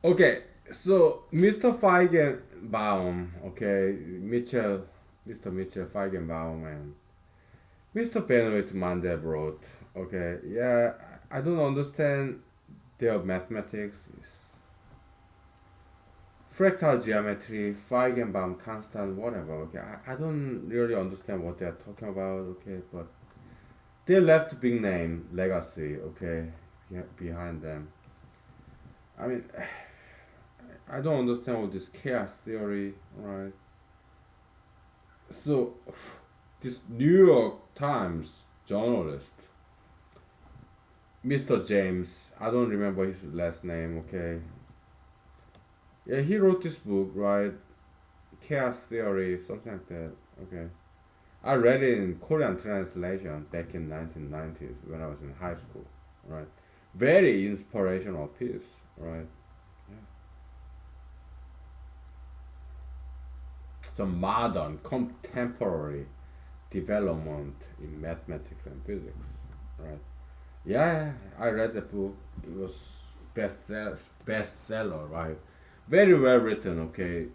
Okay, so Mr. Feigenbaum, okay, Mr. Mitchell Feigenbaum and Mr. Benoit Mandelbrot, okay, yeah, I don't understand their mathematics. It's fractal geometry, Feigenbaum constant, whatever, okay, I don't really understand what they're talking about, okay, but they left big name, legacy, okay, behind them. I mean, I don't understand all this chaos theory, right? So, this New York Times journalist, Mr. James, I don't remember his last name, okay? Yeah, he wrote this book, right? Chaos Theory, something like that, okay? I read it in Korean translation back in 1990s when I was in high school, right? Very inspirational piece, right? Yeah. Some modern, contemporary development in mathematics and physics, right? Yeah, I read the book. It was bestseller, right? Very well written, okay,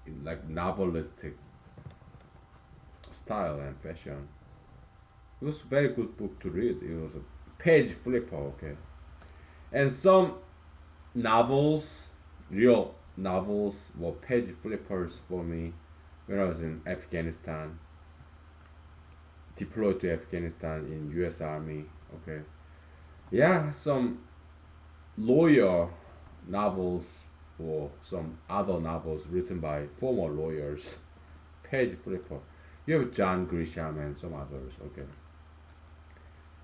in like novelistic style and fashion. It was a very good book to read. It was a page flipper, okay. And some novels, real novels, were page flippers for me when I was in Afghanistan, deployed to Afghanistan in U.S. Army, okay. Yeah, some lawyer novels or some other novels written by former lawyers. Page flipper. You have John Grisham and some others. Okay.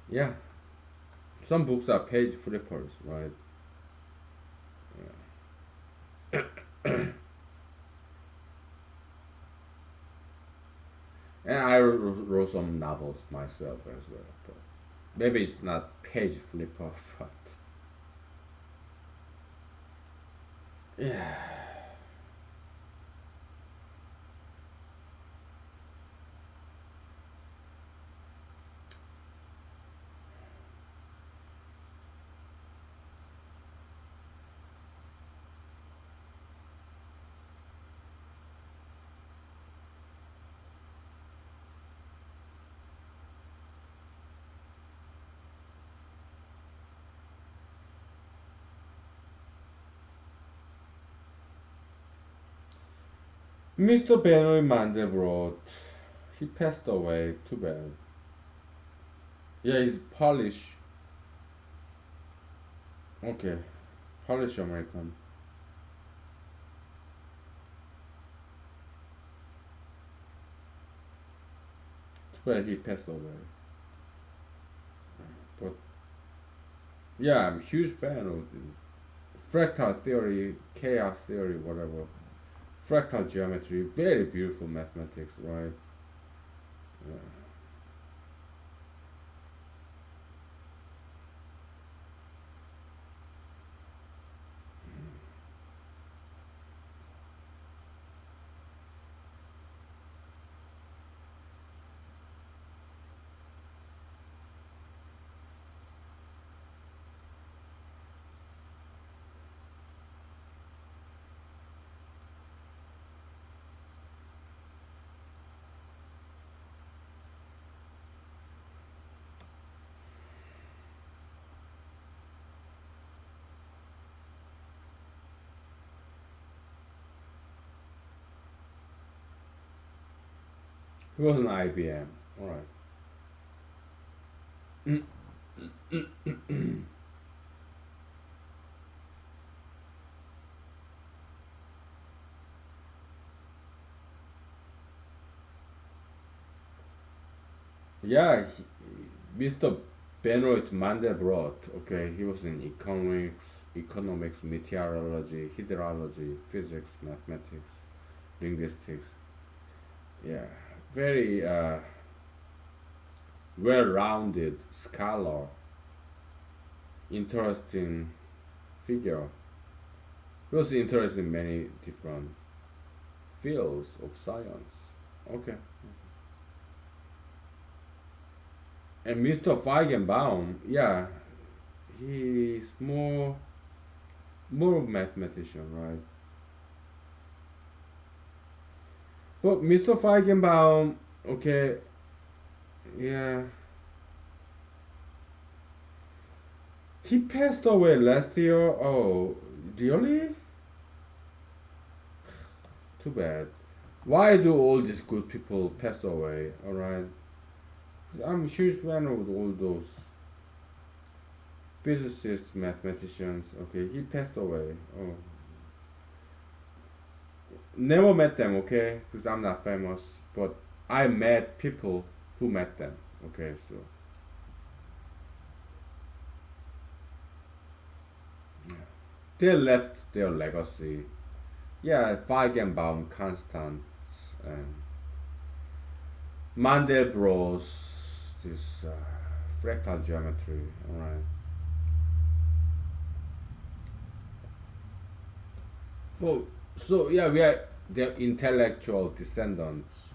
Yeah. Some books are page flippers, right? And I wrote some novels myself as well. But maybe it's not page flipper, but yeah. Mr. Benoit Mandelbrot, he passed away. Too bad. Yeah, he's Polish. Okay, Polish American. Too bad he passed away. But yeah, I'm a huge fan of this fractal theory, chaos theory, whatever. Fractal geometry, very beautiful mathematics, right? Yeah. He was an IBM, all right. Yeah, Mr. Benoit Mandelbrot, okay, he was in economics, meteorology, hydrology, physics, mathematics, linguistics. Yeah, very well-rounded scholar, interesting figure. He was interested in many different fields of science. Okay. And Mr. Feigenbaum, yeah, he's more. More of mathematician, right? But Mr. Feigenbaum, okay, yeah, he passed away last year. Oh, really? Too bad. Why do all these good people pass away? All right, I'm a huge fan of all those physicists, mathematicians. Okay, he passed away. Oh, never met them. Okay, because I'm not famous, but I met people who met them. Okay, so they left their legacy. Yeah, Feigenbaum, Constance, and Mandelbrot's this fractal geometry. All right. So yeah, we are their intellectual descendants,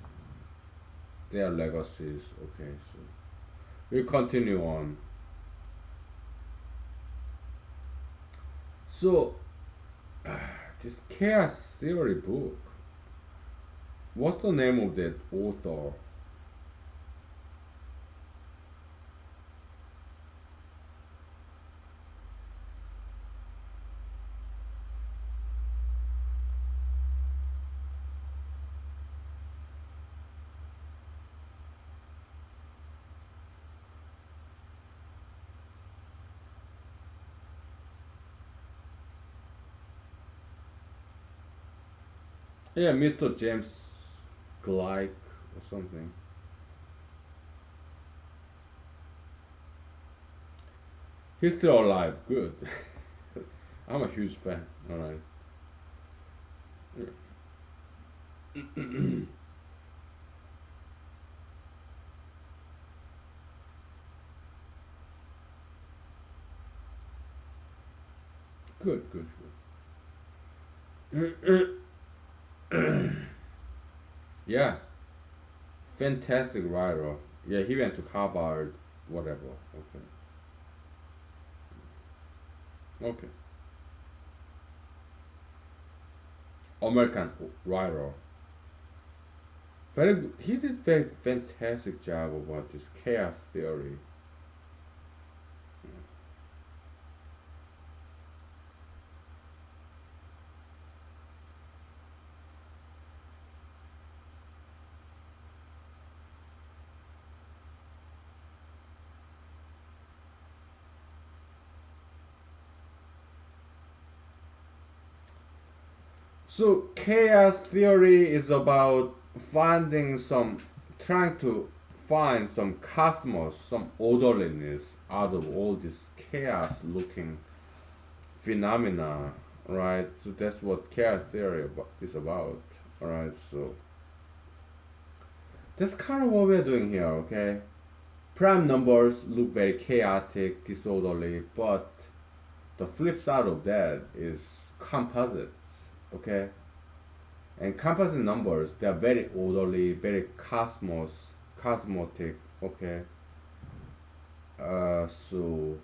their legacies. Okay, so we continue on. So this chaos theory book. What's the name of that author? Yeah, Mr. James Gleick or something. He's still alive. Good. I'm a huge fan. All right. Good. Good. Good. Yeah. Fantastic writer. Yeah, he went to Harvard. Whatever. Okay. Okay. American writer. Very good. He did very fantastic job about this chaos theory. So chaos theory is about trying to find some cosmos, some orderliness out of all this chaos looking phenomena, right? So that's what chaos theory is about, all right? So that's kind of what we're doing here, okay? Prime numbers look very chaotic, disorderly, but the flip side of that is composites, okay? And composite numbers, they are very orderly, very cosmotic, okay? So,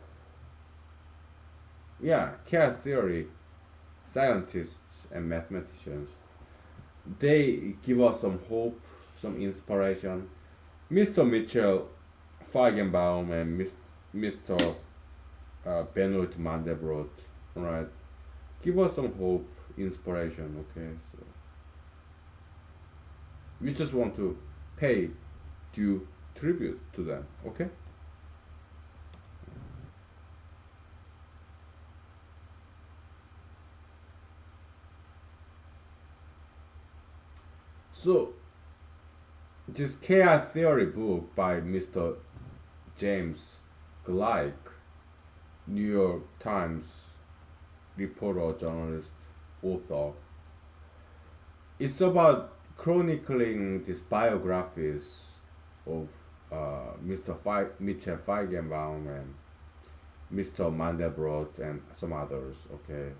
yeah, chaos theory, scientists and mathematicians, they give us some hope, some inspiration. Mr. Mitchell Feigenbaum and Mr. Benoit Mandelbrot, right? Give us some hope, inspiration, okay? So we just want to pay due tribute to them, okay? So this chaos theory book by Mr. James Gleick, New York Times reporter, journalist, author. It's about chronicling these biographies of Mitchell Feigenbaum and Mr. Mandelbrot and some others. Okay,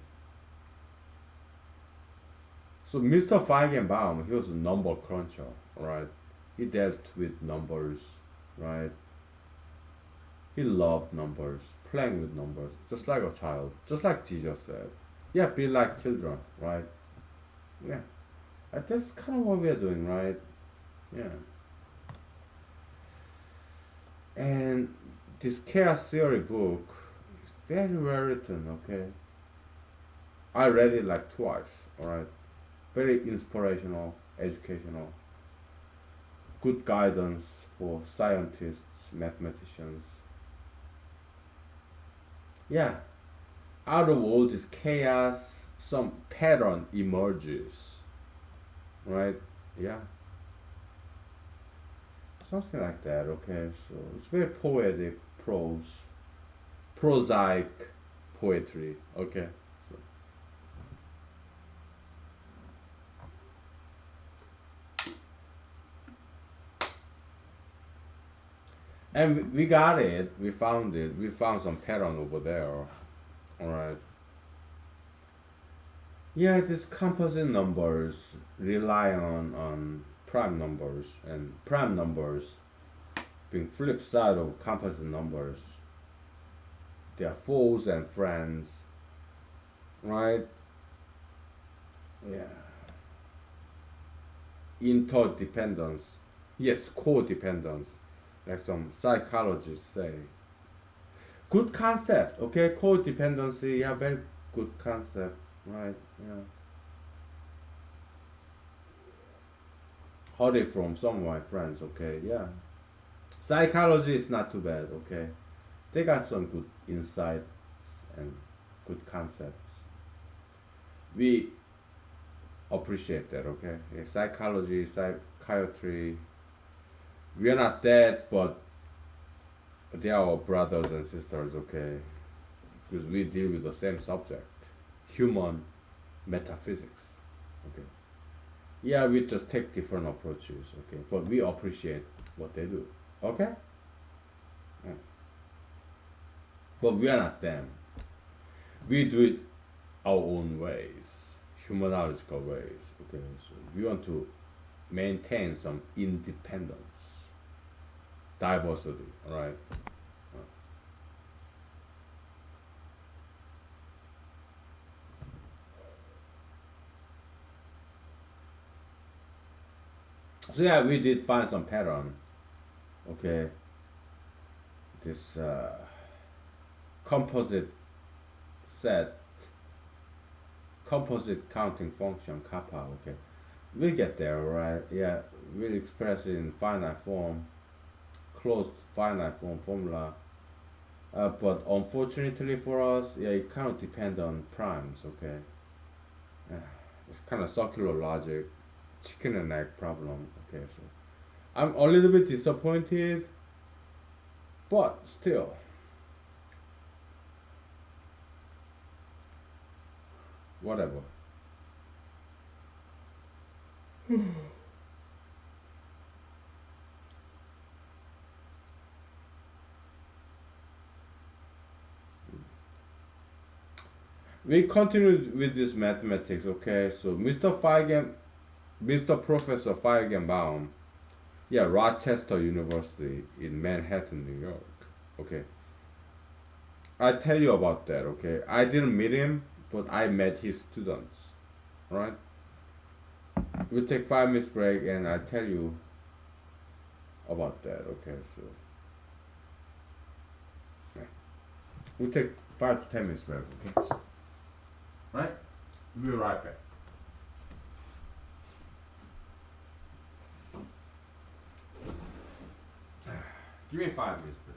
so Mr. Feigenbaum, he was a number cruncher, right? He dealt with numbers, right? He loved numbers, playing with numbers, just like a child, just like Jesus said. Yeah, be like children, right? Yeah, that's kind of what we're doing, right? Yeah, and this chaos theory book is very well written. Okay, I read it like twice. All right, very inspirational, educational, good guidance for scientists, mathematicians. Yeah, out of all this chaos, some pattern emerges, right? Yeah, something like that. Okay, so it's very poetic prose, prosaic poetry. Okay, so, and we got it. We found it. We found some pattern over there. All right. Yeah, these composite numbers rely on prime numbers, and prime numbers being flip side of composite numbers. They are foes and friends, right? Yeah. Interdependence. Yes, codependence, like some psychologists say. Good concept, okay? Codependency, yeah, very good concept, right? Yeah. Heard it from some of my friends, okay? Yeah. Psychology is not too bad, okay? They got some good insights and good concepts. We appreciate that, okay? Yeah, psychology, psychiatry, we are not that, but they are our brothers and sisters, okay? Because we deal with the same subject, human metaphysics, okay? Yeah, we just take different approaches, okay? But we appreciate what they do, okay? Yeah. But we are not them. We do it our own ways, humanological ways, okay? So we want to maintain some independence, diversity, all right? So yeah, we did find some pattern, okay? This composite set, composite counting function, kappa, okay? We'll get there, right? Yeah, we'll express it in finite form, closed finite form formula. But unfortunately for us, yeah, it kind of depends on primes, okay? Uh, it's kind of circular logic, chicken and egg problem, okay? So I'm a little bit disappointed, but still, whatever. We continued with this mathematics, okay? So Mr. Professor Feigenbaum, yeah, Rochester University in Manhattan, New York. Okay, I tell you about that. Okay, I didn't meet him, but I met his students. Right? We'll take 5 minutes break, and I tell you about that. Okay, so yeah. We'll take 5 to 10 minutes break. Okay, right? We'll be right back. Give me 5 minutes, please.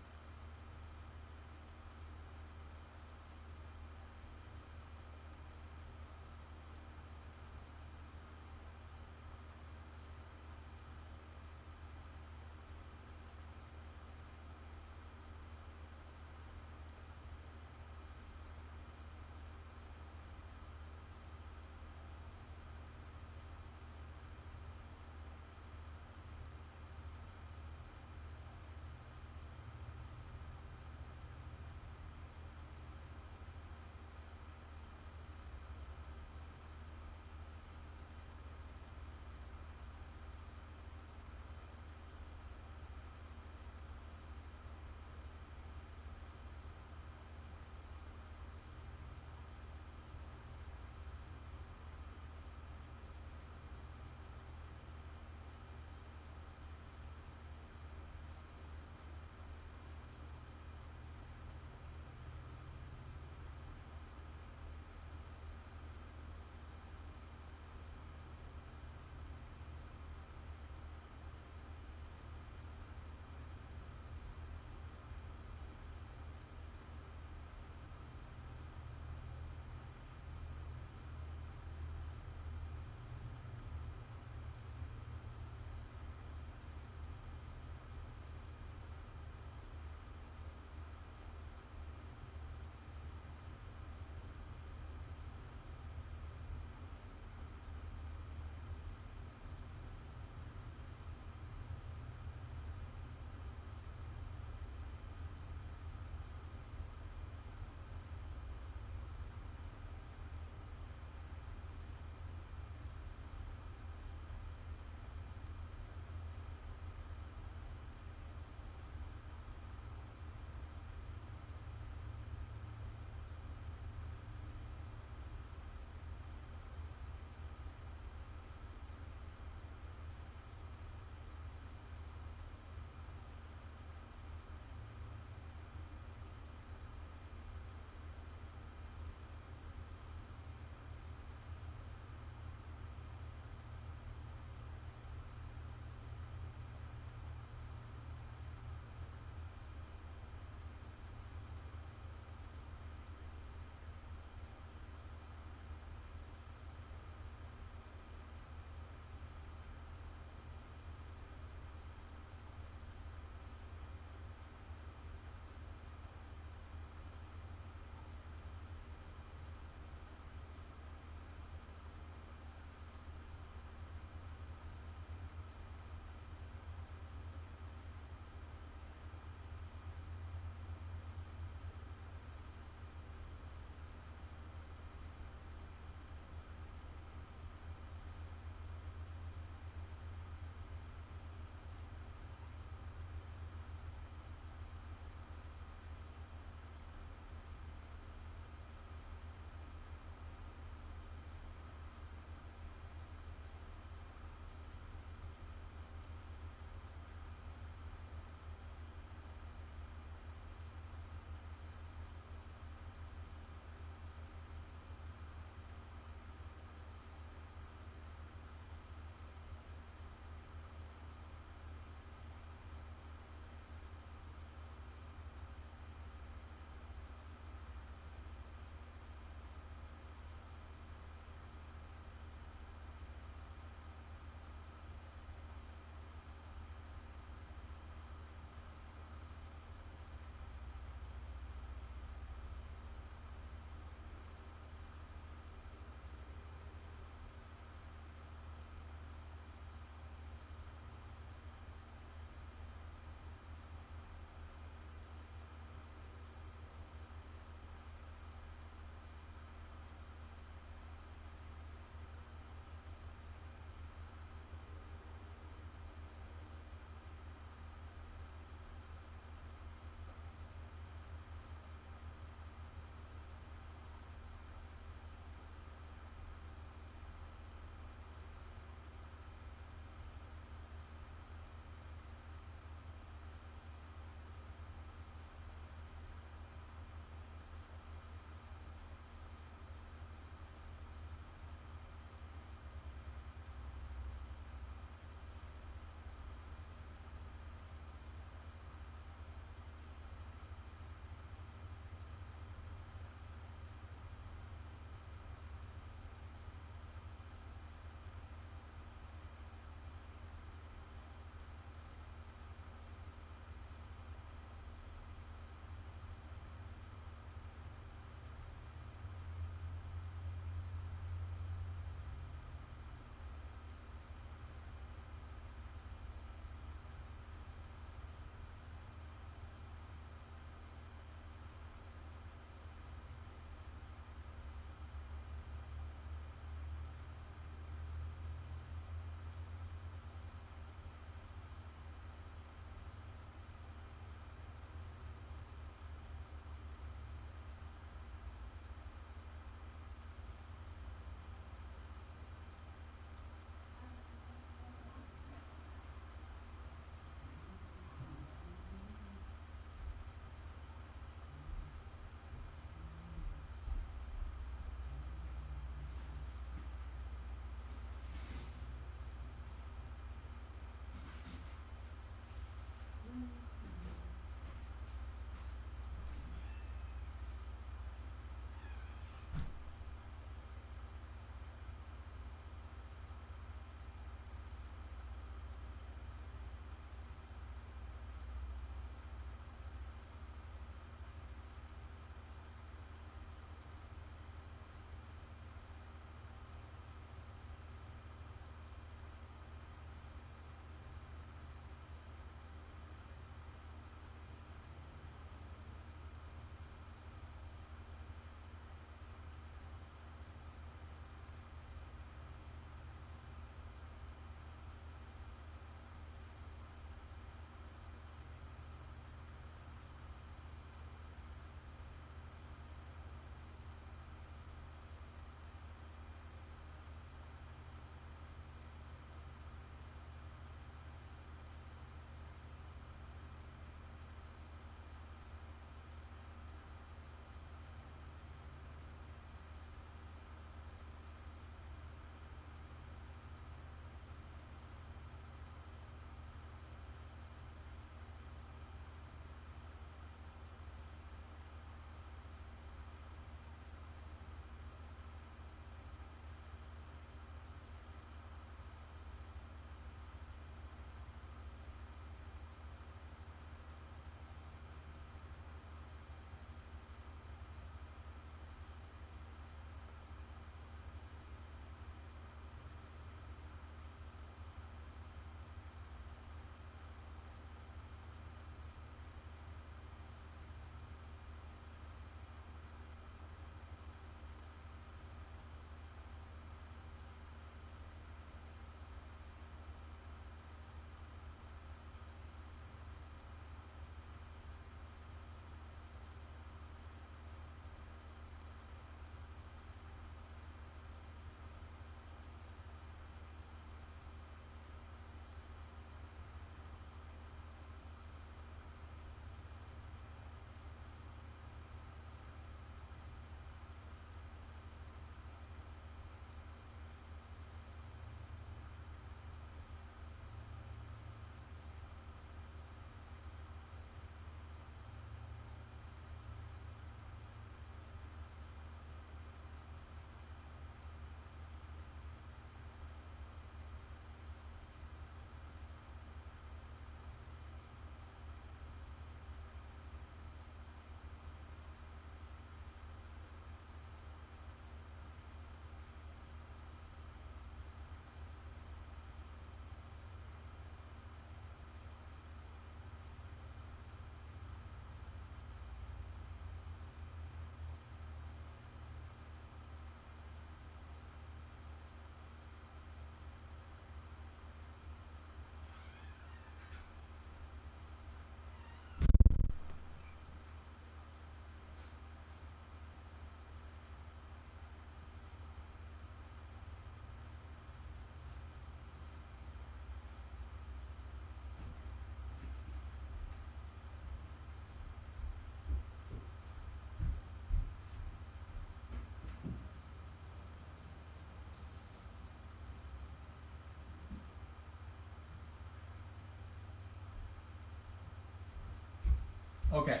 Okay,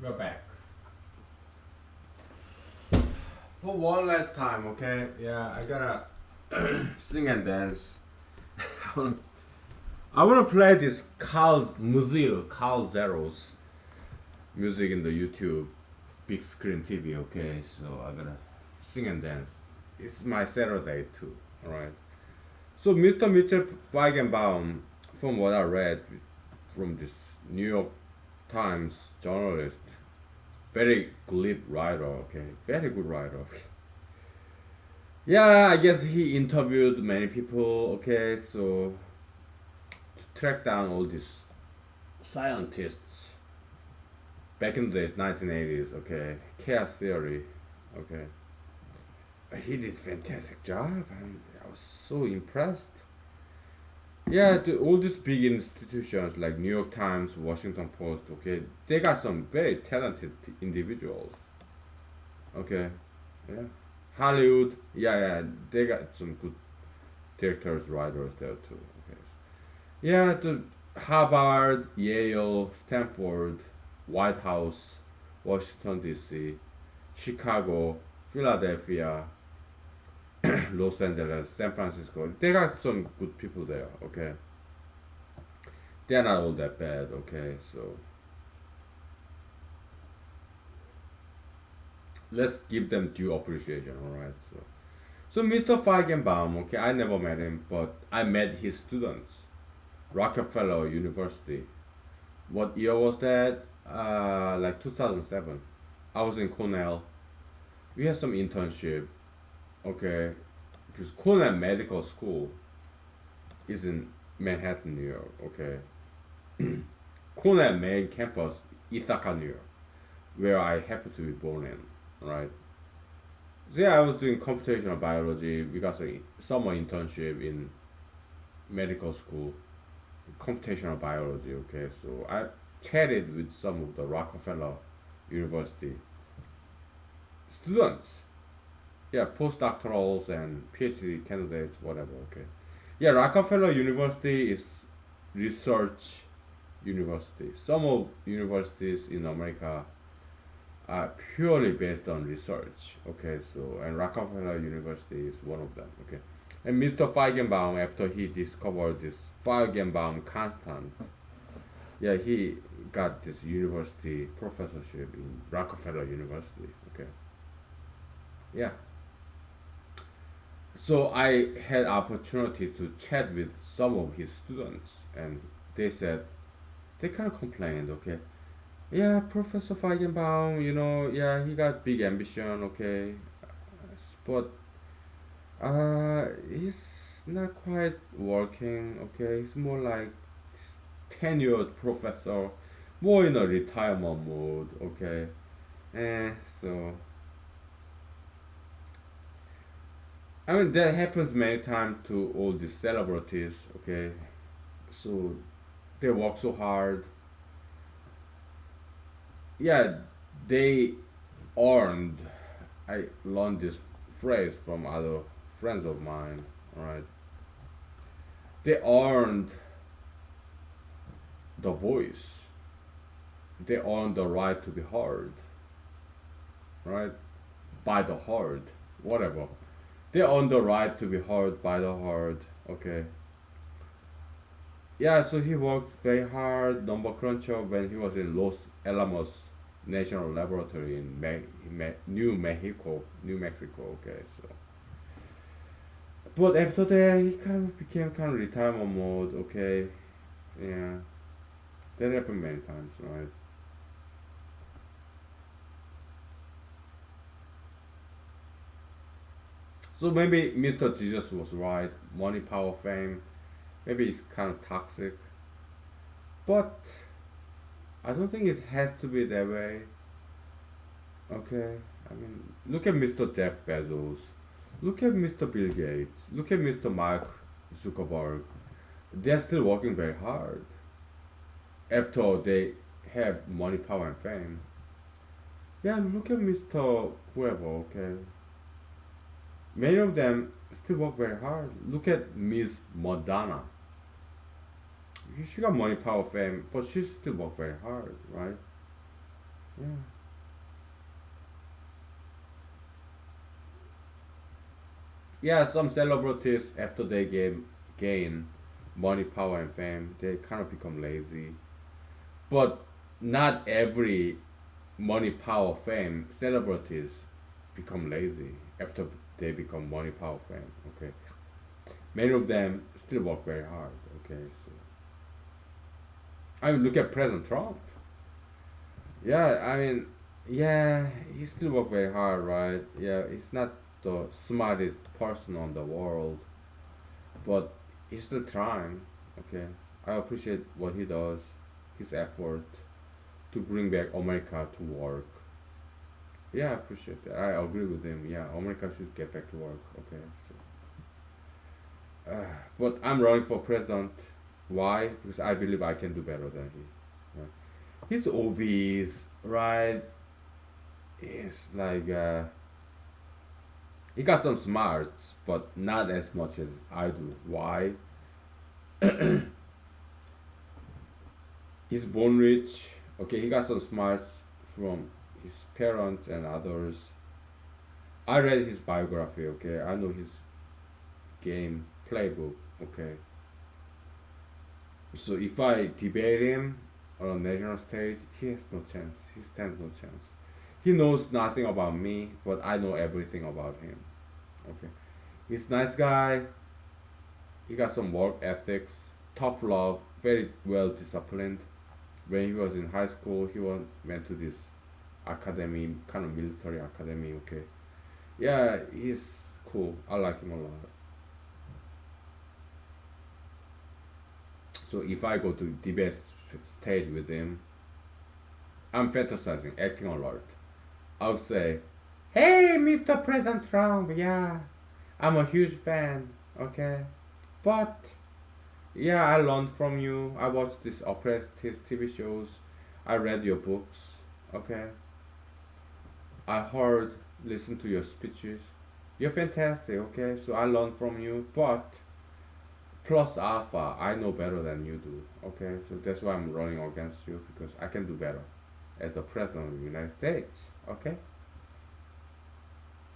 we're back. For one last time, okay? Yeah, I gotta sing and dance. I wanna play this Carl Zero's music in the YouTube big screen TV, okay? So I gotta sing and dance. It's my Saturday too, alright? So Mr. Mitchell Feigenbaum, from what I read from this New York Times journalist, very glib writer, okay? Very good writer. Yeah, I guess he interviewed many people, okay? So to track down all these scientists back in the days, 1980s, okay? Chaos theory, okay? He did fantastic job. I was so impressed. Yeah, all these big institutions like New York Times, Washington Post, okay, they got some very talented individuals, okay, yeah. Hollywood, yeah, they got some good directors, writers there too, okay. Yeah, the Harvard, Yale, Stanford, White House, Washington D.C., Chicago, Philadelphia, Los Angeles, San Francisco. They got some good people there, okay. They're not all that bad, okay. So let's give them due appreciation, all right. So Mr. Feigenbaum, okay, I never met him, but I met his students, Rockefeller University. What year was that? Like 2007. I was in Cornell. We had some internship, okay, because Cornell Medical School is in Manhattan, New York, okay. Cornell main campus, Ithaca, New York, where I happen to be born in, right? So yeah, I was doing computational biology. We got a summer internship in medical school, computational biology. Okay, so I chatted with some of the Rockefeller University students. Yeah, postdoctorals and PhD candidates, whatever. Okay, yeah, Rockefeller University is research university. Some of universities in America are purely based on research. Okay, so and Rockefeller University is one of them. Okay, and Mr. Feigenbaum, after he discovered this Feigenbaum constant, yeah, he got this university professorship in Rockefeller University. Okay, yeah. So I had opportunity to chat with some of his students, and they said they kind of complained. Okay, yeah, Professor Feigenbaum, yeah, he got big ambition, okay, but he's not quite working, okay. He's more like tenured professor, more in a retirement mode, okay. So I mean that happens many times to all these celebrities, okay. So they work so hard, yeah, they earned. I learned this phrase from other friends of mine, right? They earned the voice. They earned the right to be heard, right? By the heard, whatever. They earned the right to be heard by the heard, okay? Yeah, so he worked very hard, number cruncher, when he was in Los Alamos National Laboratory in New Mexico, okay, so. But after that, he kind of became kind of retirement mode, okay? Yeah, that happened many times, right? So maybe Mr. Jesus was right. Money, power, fame. Maybe it's kind of toxic. But I don't think it has to be that way. Okay? I mean, look at Mr. Jeff Bezos. Look at Mr. Bill Gates. Look at Mr. Mark Zuckerberg. They're still working very hard after they have money, power, and fame. Yeah, look at Mr. Whoever, okay? Many of them still work very hard. Look at Miss Madonna. She got money, power, fame, but she still work very hard, right? Yeah. Yeah, some celebrities after they gain money, power, and fame, they kind of become lazy. But not every money, power, fame celebrities become lazy after they become money, power, fame. Okay, many of them still work very hard. Okay, so I mean, look at President Trump. Yeah, I mean, yeah, he still work very hard, right? Yeah, he's not the smartest person on the world, but he's still trying. Okay, I appreciate what he does, his effort to bring back America to work. Yeah, I appreciate that. I agree with him. Yeah, America should get back to work. Okay, so, but I'm running for president. Why? Because I believe I can do better than he. Yeah. He's obese, right? He's like he got some smarts, but not as much as I do. Why? He's born rich. Okay, he got some smarts from his parents and others. I read his biography. Okay, I know his game playbook. Okay, so if I debate him on a national stage, he has no chance. He stands no chance. He knows nothing about me, but I know everything about him. Okay, he's a nice guy. He got some work ethics, tough love, very well disciplined. When he was in high school, went to this academy, kind of military academy. Okay, yeah, he's cool. I like him a lot. So if I go to debate stage with him, I'm fantasizing, acting alert. I'll say, "Hey, Mr. President Trump, yeah, I'm a huge fan. Okay, but yeah, I learned from you. I watched this opera, his TV shows. I read your books. Okay, I heard, listened to your speeches. You're fantastic. Okay, so I learned from you, but plus alpha, I know better than you do. Okay, so that's why I'm running against you because I can do better as the president of the United States. Okay,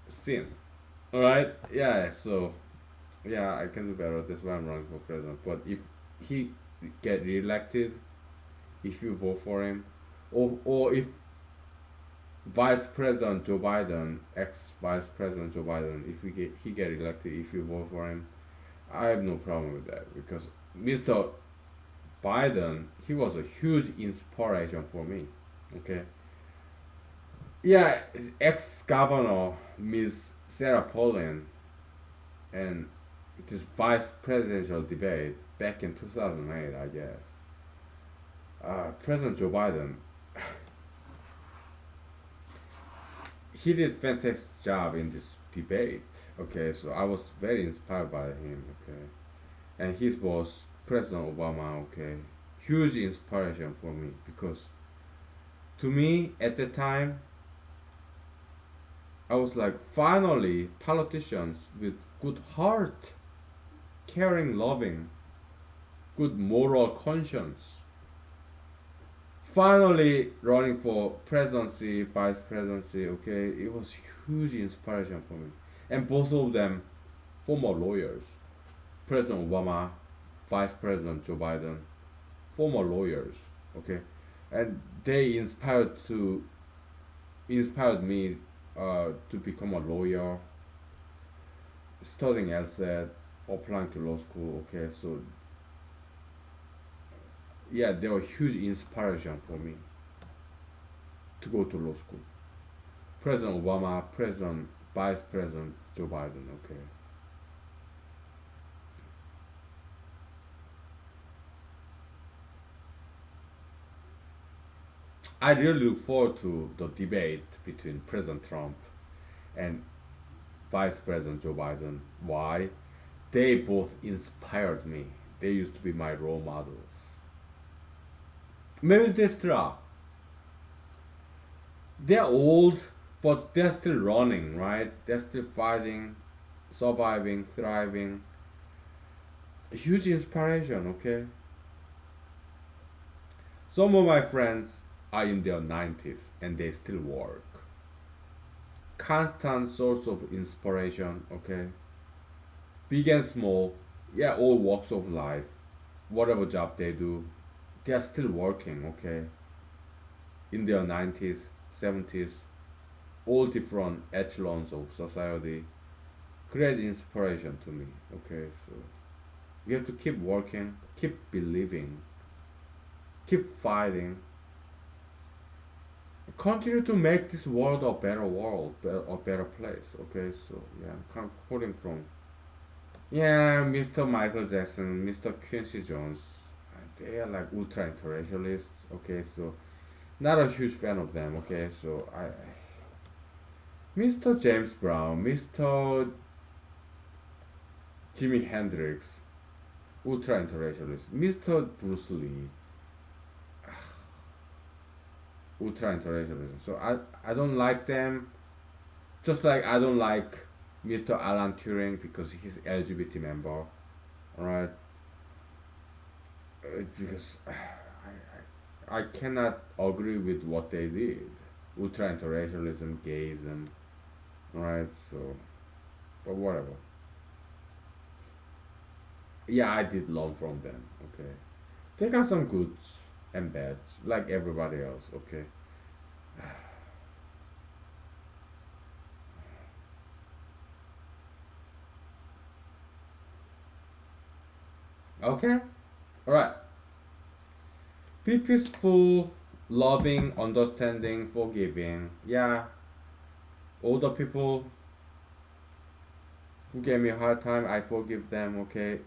sin. All right. Yeah. So yeah, I can do better. That's why I'm running for president. But if he get reelected, if you vote for him, or if Vice President Joe Biden, ex Vice President Joe Biden, if he get elected, if you vote for him, I have no problem with that because Mr. Biden, he was a huge inspiration for me. Okay, yeah, ex governor Miss Sarah Palin and this vice presidential debate back in 2008, I guess. President Joe Biden, he did fantastic job in this debate. Okay, so I was very inspired by him. Okay, and his boss, President Obama. Okay, huge inspiration for me because to me at the time I was like, finally, politicians with good heart, caring, loving, good moral conscience. Finally, running for presidency, vice presidency, okay, it was huge inspiration for me. And both of them, former lawyers. President Obama, Vice President Joe Biden, former lawyers, okay, and they inspired me to become a lawyer, studying LSAT, applying to law school. Okay, so yeah, they were huge inspiration for me to go to law school. President Obama, President Vice President Joe Biden. Okay, I really look forward to the debate between President Trump and Vice President Joe Biden. Why? They both inspired me. They used to be my role models. Maybe they still are. They're old, but they're still running, right? They're still fighting, surviving, thriving. Huge inspiration, okay? Some of my friends are in their 90s and they still work. Constant source of inspiration, okay? Big and small, yeah, all walks of life, whatever job they do, they are still working, okay? In their 90s, 70s, all different echelons of society. Great inspiration to me, okay? So we have to keep working, keep believing, keep fighting, continue to make this world, a better place, okay? So yeah, I'm kind of quoting from, yeah, Mr. Michael Jackson, Mr. Quincy Jones, they are like ultra intellectualists, okay? So not a huge fan of them, okay? So Mr. James Brown, Mr. Jimi Hendrix, ultra intellectualist, Mr. Bruce Lee, ultra intellectualism. So I don't like them. Just like I don't like Mr. Alan Turing because he's LGBT member, alright? Because I cannot agree with what they did. Ultra intellectualism, gayism, alright? So, but whatever. Yeah, I did learn from them. Okay, they got some goods and bads, like everybody else. Okay. Okay. All right. Be peaceful, loving, understanding, forgiving. Yeah. All the people who gave me a hard time, I forgive them. Okay.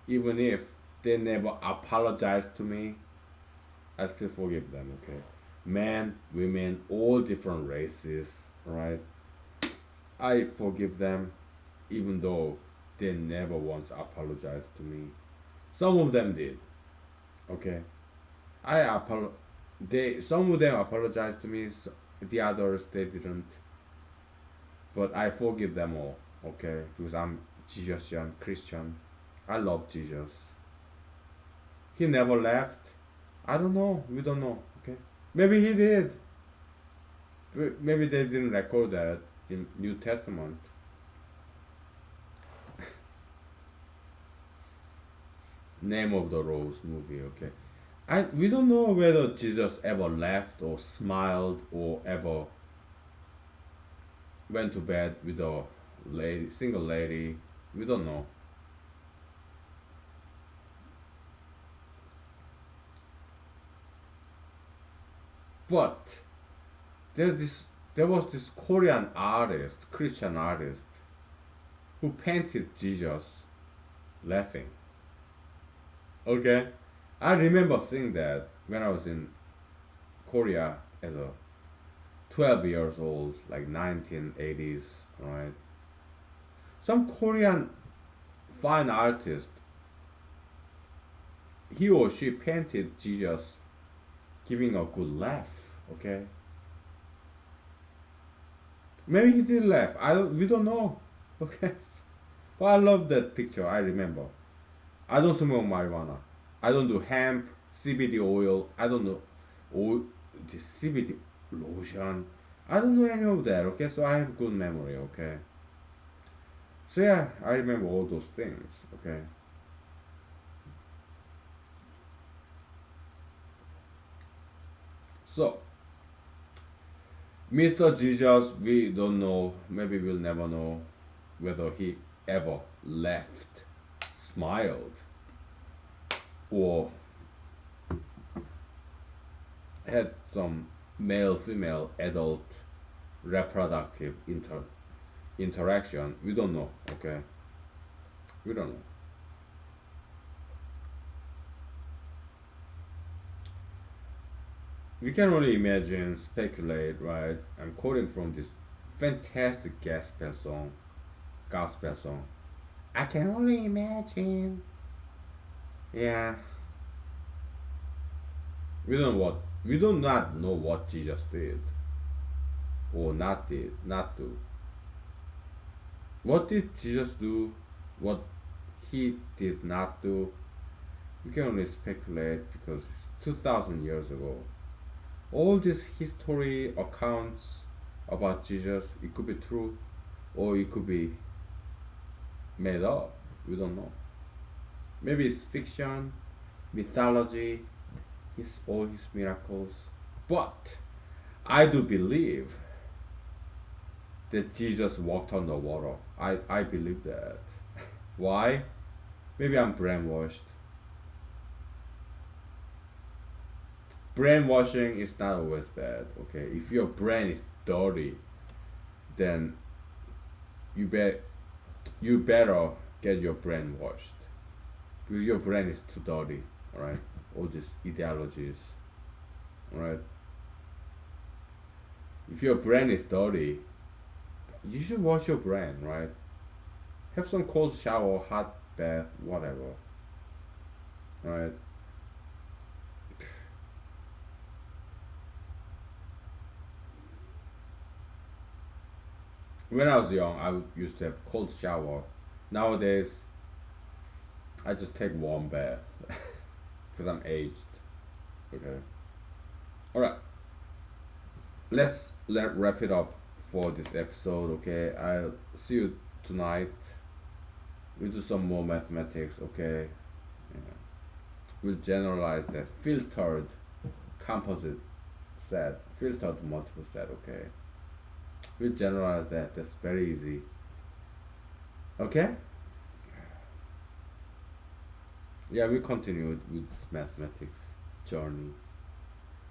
Even if they never apologize to me, I still forgive them. Okay. Men, women, all different races. Right. I forgive them, even though they never once apologized to me. Some of them did. Okay. I apol. They some of them apologized to me. The others they didn't. But I forgive them all. Okay, because I'm Jesus-ian Christian. I love Jesus. He never left. I don't know. We don't know. Okay. Maybe he did. Maybe they didn't record that in New Testament. Name of the Rose movie. Okay. We don't know whether Jesus ever left or smiled or ever went to bed with a lady, single lady. We don't know. But there this there was this Korean artist, Christian artist, who painted Jesus laughing. Okay, I remember seeing that when I was in Korea as a 12 years old, like 1980s, right? Some Korean fine artist, he or she painted Jesus giving a good laugh. Okay, maybe he did laugh. We don't know. Okay, but I love that picture. I remember. I don't smoke marijuana. I don't do hemp, CBD oil. I don't know oil, the CBD lotion. I don't know any of that. Okay, so I have good memory. Okay, so yeah, I remember all those things. Okay, so Mr. Jesus, we don't know. Maybe we'll never know whether he ever left, smiled, or had some male female adult reproductive interaction. We don't know. Okay, we don't know. We can only imagine, speculate, right? I'm quoting from this fantastic gospel song. I can only imagine. Yeah, we do not know what Jesus did or not do. What did Jesus do? What he did not do? We can only speculate because it's 2,000 years ago. All these history accounts about Jesus, it could be true or it could be made up. We don't know. Maybe it's fiction, mythology, all his miracles. But I do believe that Jesus walked on the water. I believe that. Why? Maybe I'm brainwashed. Brainwashing is not always bad, okay? If your brain is dirty, then you bet you better get your brain washed. Because your brain is too dirty, alright? All these ideologies, alright? If your brain is dirty, you should wash your brain, right? Have some cold shower, hot bath, whatever. Right? When I was young, used to have cold shower. Nowadays, I just take warm bath because I'm aged. Okay. All right. Let wrap it up for this episode. Okay. I'll see you tonight. We'll do some more mathematics. Okay. Yeah. We'll generalize that filtered composite set, filtered multiple set. Okay. We'll generalize that. That's very easy. Okay. Yeah, we continue with mathematics journey.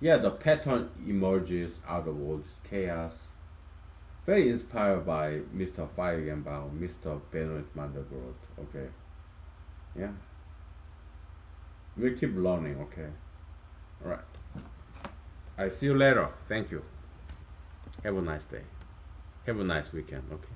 Yeah, the pattern emerges out of all this chaos. Very inspired by Mr. Feigenbaum, Mr. Benoit Mandelbrot. Okay. Yeah. We'll keep learning. Okay. All right. I see you later. Thank you. Have a nice day. Have a nice weekend. Okay.